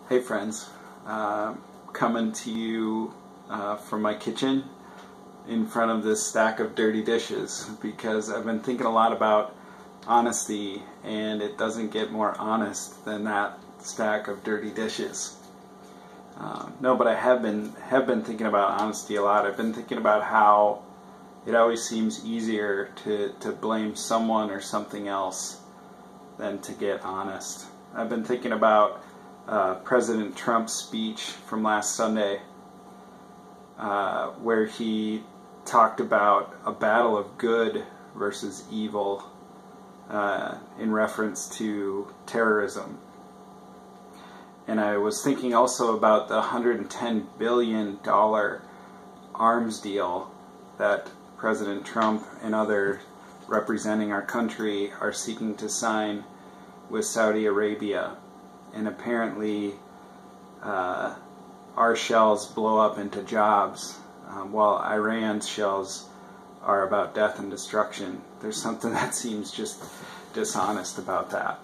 Hey friends, coming to you from my kitchen in front of this stack of dirty dishes because I've been thinking a lot about honesty, and it doesn't get more honest than that stack of dirty dishes. No, but I have been thinking about honesty a lot. I've been thinking about how it always seems easier to blame someone or something else than to get honest. I've been thinking about President Trump's speech from last Sunday, where he talked about a battle of good versus evil in reference to terrorism. And I was thinking also about the $110 billion arms deal that President Trump and others representing our country are seeking to sign with Saudi Arabia. And apparently our shells blow up into jobs, while Iran's shells are about death and destruction. There's something that seems just dishonest about that.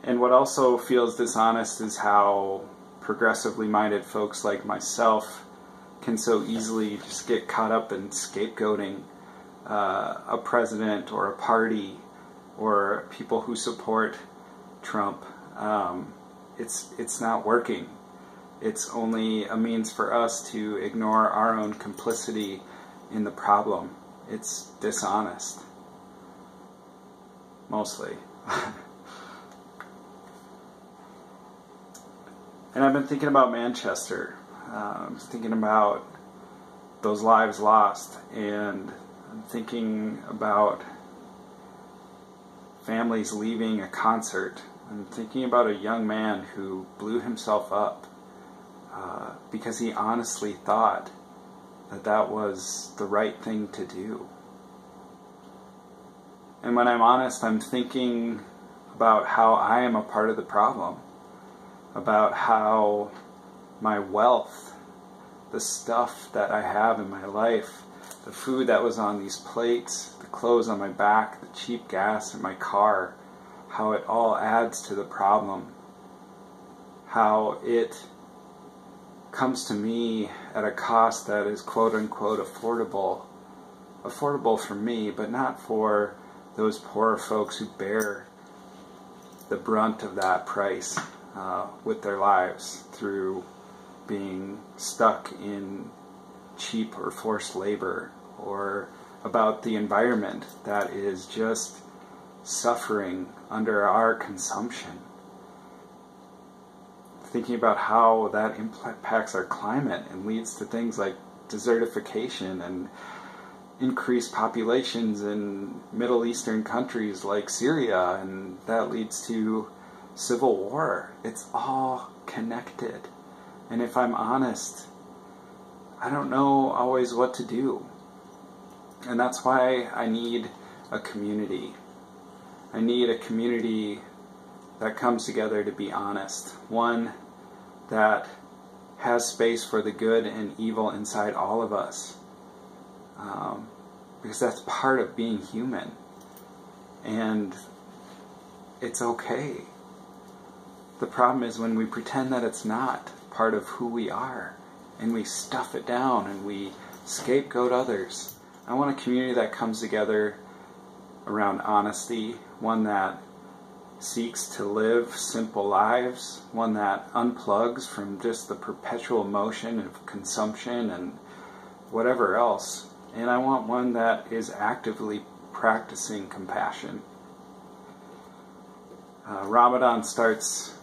And what also feels dishonest is how progressively minded folks like myself can so easily just get caught up in scapegoating a president or a party or people who support Trump. It's not working. It's only a means for us to ignore our own complicity in the problem. It's dishonest. Mostly. And I've been thinking about Manchester. I'm thinking about those lives lost, and I'm thinking about families leaving a concert. I'm thinking about a young man who blew himself up because he honestly thought that that was the right thing to do. And when I'm honest, I'm thinking about how I am a part of the problem, about how my wealth, the stuff that I have in my life, the food that was on these plates, the clothes on my back, the cheap gas in my car, how it all adds to the problem, how it comes to me at a cost that is quote-unquote affordable for me, but not for those poorer folks who bear the brunt of that price with their lives through being stuck in cheap or forced labor, or about the environment that is just suffering under our consumption. Thinking about how that impacts our climate and leads to things like desertification and increased populations in Middle Eastern countries like Syria, and that leads to civil war. It's all connected. And if I'm honest, I don't know always what to do. And that's why I need a community. I need a community that comes together to be honest. One that has space for the good and evil inside all of us. Because that's part of being human. And it's okay. The problem is when we pretend that it's not part of who we are, and we stuff it down and we scapegoat others. I want a community that comes together around honesty, one that seeks to live simple lives, one that unplugs from just the perpetual motion of consumption and whatever else. And I want one that is actively practicing compassion. Ramadan starts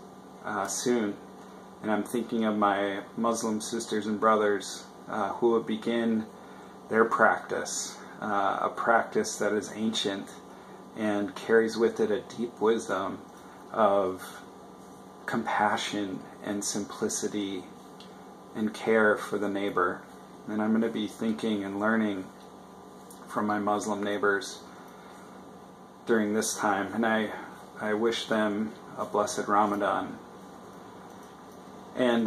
soon, and I'm thinking of my Muslim sisters and brothers who will begin their practice, a practice that is ancient and carries with it a deep wisdom of compassion and simplicity and care for the neighbor. And I'm going to be thinking and learning from my Muslim neighbors during this time, and I wish them a blessed Ramadan. And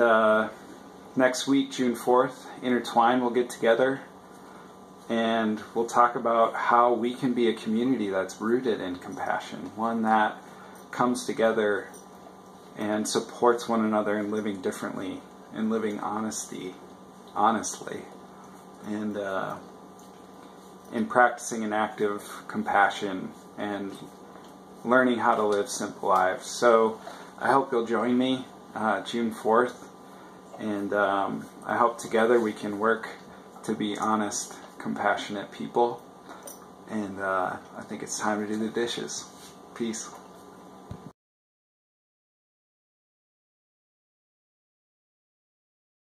next week, June 4th, Intertwine will get together, and we'll talk about how we can be a community that's rooted in compassion, one that comes together and supports one another in living differently, and living honestly, and in practicing an active compassion and learning how to live simple lives. So I hope you'll join me June 4th, and I hope together we can work to be honest, compassionate people. And I think it's time to do the dishes. Peace.